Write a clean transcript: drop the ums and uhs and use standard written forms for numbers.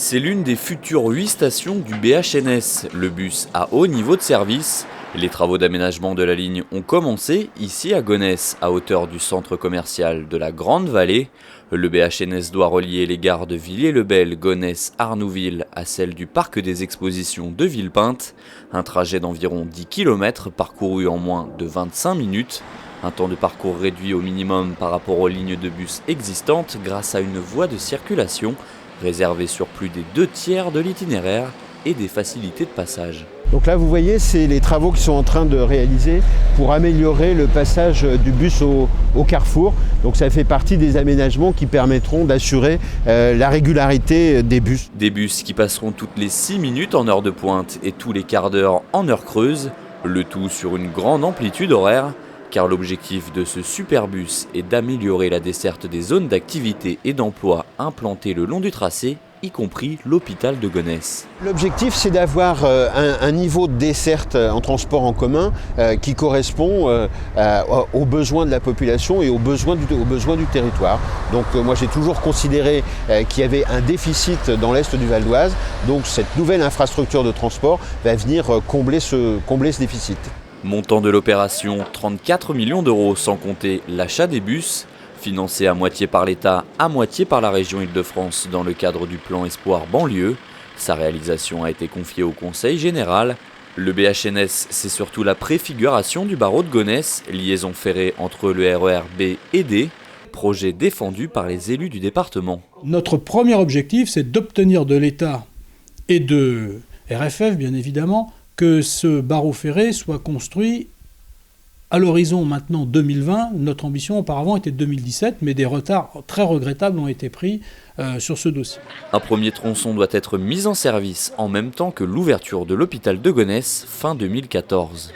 C'est l'une des futures 8 stations du BHNS, le bus à haut niveau de service. Les travaux d'aménagement de la ligne ont commencé ici à Gonesse, à hauteur du centre commercial de la Grande Vallée. Le BHNS doit relier les gares de Villiers-le-Bel, Gonesse, Arnouville à celle du parc des expositions de Villepinte. Un trajet d'environ 10 km parcouru en moins de 25 minutes. Un temps de parcours réduit au minimum par rapport aux lignes de bus existantes grâce à une voie de circulation réservée sur plus des 2/3 de l'itinéraire et des facilités de passage. Donc là vous voyez, c'est les travaux qui sont en train de réaliser pour améliorer le passage du bus au carrefour. Donc ça fait partie des aménagements qui permettront d'assurer la régularité des bus. Des bus qui passeront toutes les 6 minutes en heure de pointe et tous les quarts d'heure en heure creuse, le tout sur une grande amplitude horaire. Car l'objectif de ce superbus est d'améliorer la desserte des zones d'activité et d'emploi implantées le long du tracé, y compris l'hôpital de Gonesse. L'objectif, c'est d'avoir un niveau de desserte en transport en commun qui correspond aux besoins de la population et aux besoins du territoire. Donc moi j'ai toujours considéré qu'il y avait un déficit dans l'est du Val d'Oise, donc cette nouvelle infrastructure de transport va venir combler ce déficit. Montant de l'opération, 34 millions d'euros sans compter l'achat des bus, financé à moitié par l'État, à moitié par la région Île-de-France dans le cadre du plan Espoir banlieue. Sa réalisation a été confiée au Conseil général. Le BHNS, c'est surtout la préfiguration du barreau de Gonesse, liaison ferrée entre le RER B et D, projet défendu par les élus du département. Notre premier objectif, c'est d'obtenir de l'État et de RFF, bien évidemment, que ce barreau ferré soit construit à l'horizon maintenant 2020. Notre ambition auparavant était 2017, mais des retards très regrettables ont été pris sur ce dossier. Un premier tronçon doit être mis en service en même temps que l'ouverture de l'hôpital de Gonesse fin 2014.